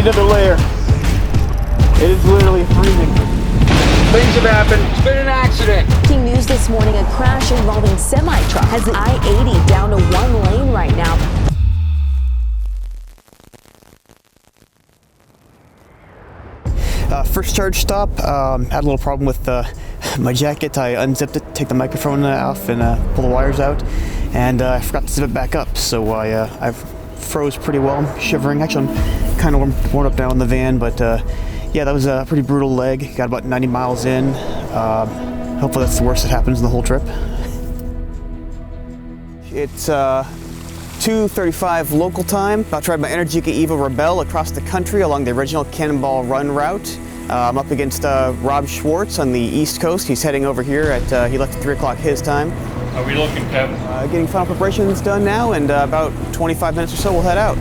another layer. It is literally freezing. Things have happened. It's been an accident. Breaking news this morning, a crash involving semi-truck has the I-80 down to one lane right now. First charge stop, had a little problem with my jacket. I unzipped it, take the microphone off and pull the wires out, and I forgot to zip it back up, so I froze pretty well. I'm shivering. Actually, I'm kind of warm up now in the van, but yeah, that was a pretty brutal leg. Got about 90 miles in. Hopefully that's the worst that happens in the whole trip. It's 2:35 local time. About to ride my Energica Evo Rebel across the country along the original Cannonball Run route. I'm up against Rob Schwartz on the East Coast. He's heading over here at, he left at 3 o'clock his time. How are we looking, Kevin? Getting final preparations done now, and about 25 minutes or so we'll head out.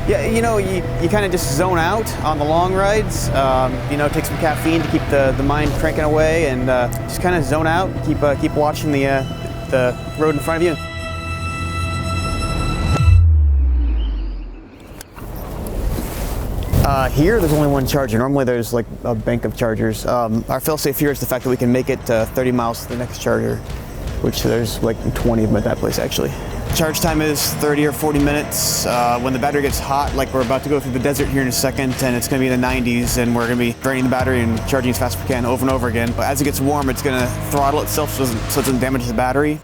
Yeah, you know, you kind of just zone out on the long rides. You know, take some caffeine to keep the mind cranking away, and just kind of zone out. Keep watching the road in front of you. Here, there's only one charger. Normally, there's like a bank of chargers. Our fail-safe here is the fact that we can make it 30 miles to the next charger, which there's like 20 of them at that place, actually. Charge time is 30 or 40 minutes. When the battery gets hot, like we're about to go through the desert here in a second, and it's going to be in the 90s, and we're going to be draining the battery and charging as fast as we can over and over again. But as it gets warm, it's going to throttle itself so it doesn't damage the battery.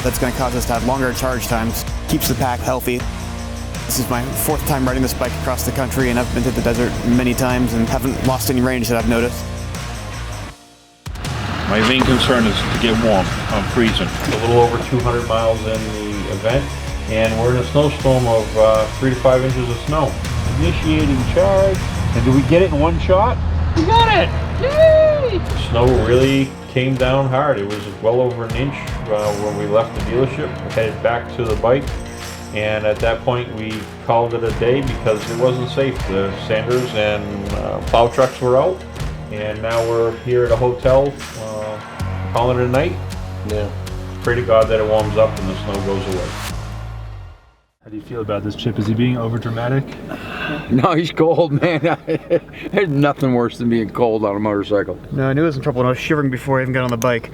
That's going to cause us to have longer charge times. Keeps the pack healthy. This is my 4th time riding this bike across the country, and I've been to the desert many times and haven't lost any range that I've noticed. My main concern is to get warm. I'm freezing. A little over 200 miles in the event, and we're in a snowstorm of 3 to 5 inches of snow. Initiating charge. And did we get it in one shot? We got it! Yay! The snow really came down hard. It was well over an inch when we left the dealership, headed back to the bike. And at that point, we called it a day because it wasn't safe. The sanders and plow trucks were out, and now we're here at a hotel, calling it a night. Yeah. Pray to God that it warms up and the snow goes away. How do you feel about this, Chip? Is he being over dramatic? No, he's cold, man. There's nothing worse than being cold on a motorcycle. No, I knew I was in trouble when I was shivering before I even got on the bike.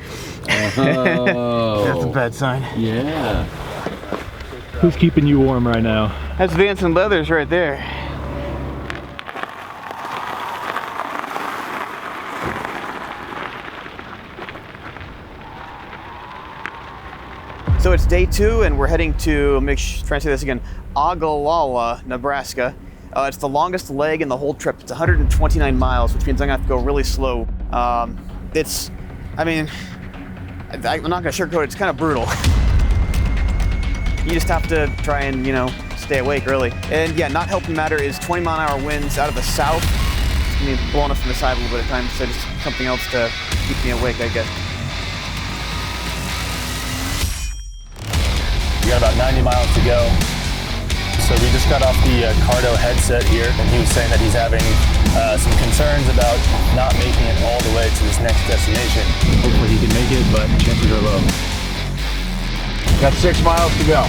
Oh. That's a bad sign. Yeah. Who's keeping you warm right now? That's Vance and Leathers right there. So it's day 2, and we're heading to, try to say this again, Ogallala, Nebraska. It's the longest leg in the whole trip. It's 129 miles, which means I'm gonna have to go really slow. I mean, I'm not gonna sugarcoat it, it's kind of brutal. You just have to try and, you know, stay awake, really. And yeah, not helping matter is 20-mile-an-hour winds out of the south. I mean, blowing us from the side a little bit at times, so just something else to keep me awake, I guess. We got about 90 miles to go. So we just got off the Cardo headset here, and he was saying that he's having some concerns about not making it all the way to this next destination. Hopefully he can make it, but chances are low. Got 6 miles to go.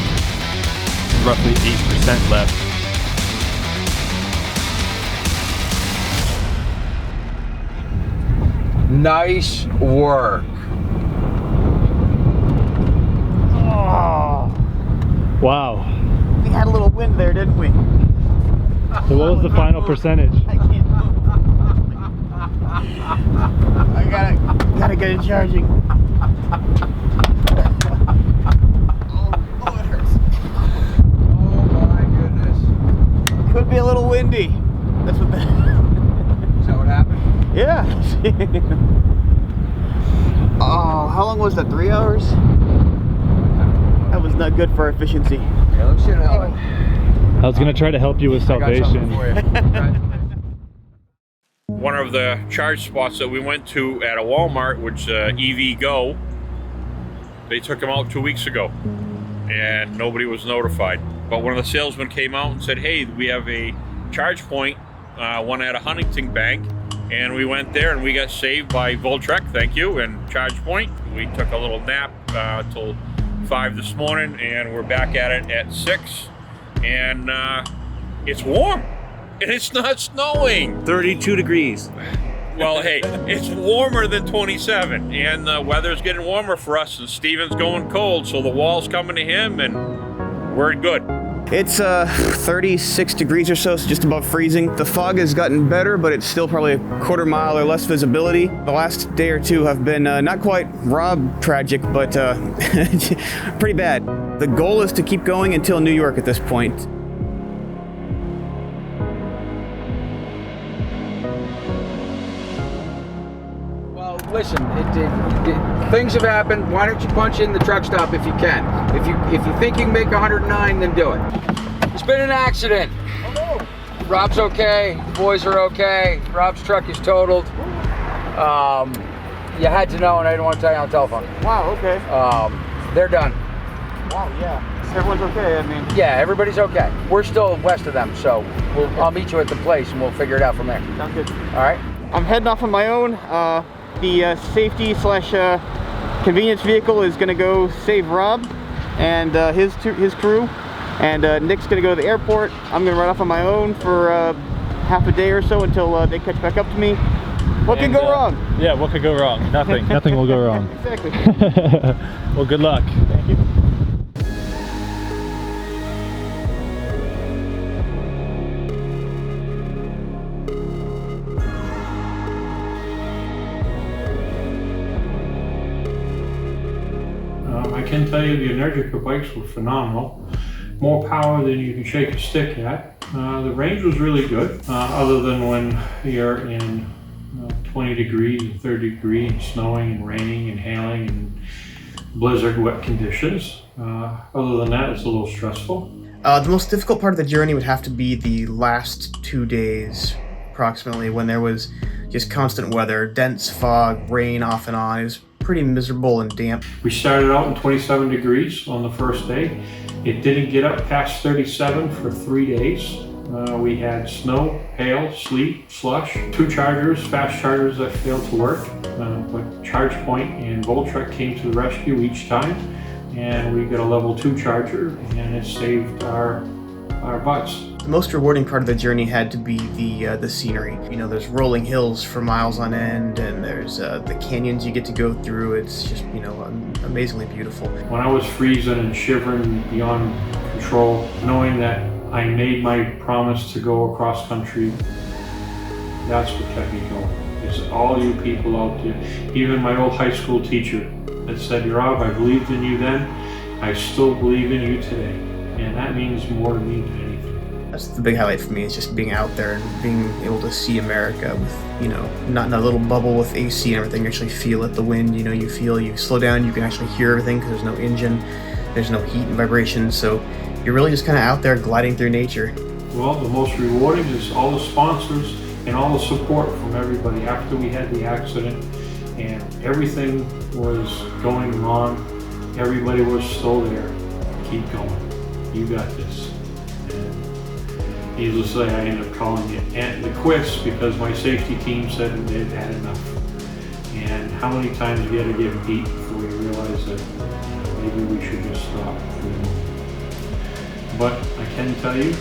Roughly 8% left. Nice work. Oh, Wow. we had a little wind there, didn't we? So what was the final percentage? I can't move. I gotta get it charging. Oh, it hurts. Oh my goodness. Could be a little windy. That's what Is that what happened? Yeah. Oh, how long was that? 3 hours? That was not good for efficiency. Yeah, let's get it out. I was gonna try to help you with I got something salvation. for you. One of the charge spots that we went to at a Walmart, which EV Go, they took them out 2 weeks ago, and nobody was notified. But one of the salesmen came out and said, hey, we have a charge point, one at a Huntington Bank, and we went there and we got saved by Voltrek, thank you, and charge point. We took a little nap till 5 this morning, and we're back at it at 6, and it's warm, and it's not snowing. 32 degrees. Well, hey, it's warmer than 27, and the weather's getting warmer for us, and Steven's going cold, so the wall's coming to him, and we're good. It's 36 degrees or so, so just above freezing. The fog has gotten better, but it's still probably a quarter mile or less visibility. The last day or two have been not quite Rob tragic, but pretty bad. The goal is to keep going until New York at this point. Well, listen, things have happened. Why don't you punch in the truck stop if you can? If you think you can make 109, then do it. It's been an accident. Oh, Rob's okay. The boys are okay. Rob's truck is totaled. You had to know, and I didn't want to tell you on the telephone. wow, okay. They're done. Wow, yeah. Everyone's okay, I mean. Yeah, everybody's okay. We're still west of them, so I'll meet you at the place, and we'll figure it out from there. Sounds good. All right? I'm heading off on my own. The safety / convenience vehicle is gonna go save Rob and his crew, and Nick's gonna go to the airport. I'm gonna run off on my own for half a day or so until they catch back up to me. What could go wrong? Yeah, what could go wrong? Nothing. Nothing will go wrong. Exactly. Well, good luck. Thank you. I can tell you the Energica bikes were phenomenal. More power than you can shake a stick at. The range was really good, other than when you're in 20 degrees and 30 degrees, snowing and raining and hailing and blizzard wet conditions. Other than that, it's a little stressful. The most difficult part of the journey would have to be the last 2 days, approximately, when there was just constant weather, dense fog, rain off and on. It was pretty miserable and damp. We started out in 27 degrees on the first day. It didn't get up past 37 for 3 days. We had snow, hail, sleet, slush, 2 chargers, fast chargers that failed to work, but ChargePoint and Voltrek came to the rescue each time, and we got a level 2 charger, and it saved our butts. The most rewarding part of the journey had to be the scenery. You know, there's rolling hills for miles on end, and there's the canyons you get to go through. It's just, you know, amazingly beautiful. When I was freezing and shivering beyond control, knowing that I made my promise to go across country, that's what kept me going. It's all you people out there. Even my old high school teacher that said, Rob, I believed in you then, I still believe in you today. And that means more to me than anything. That's the big highlight for me, is just being out there and being able to see America with, you know, not in a little bubble with AC and everything. You actually feel it, the wind, you know, you slow down, you can actually hear everything because there's no engine, there's no heat and vibration, so you're really just kind of out there gliding through nature. Well, the most rewarding is all the sponsors and all the support from everybody after we had the accident and everything was going wrong. Everybody was still there. Keep going. You got this. And needless to say, I ended up calling it the quits because my safety team said they'd had enough. And how many times you got to get beat before you realize that maybe we should just stop. But I can tell you,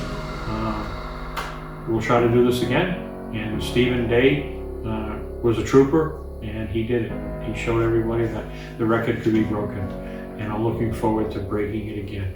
we'll try to do this again. And Stephen Day was a trooper, and he did it. He showed everybody that the record could be broken. And I'm looking forward to breaking it again.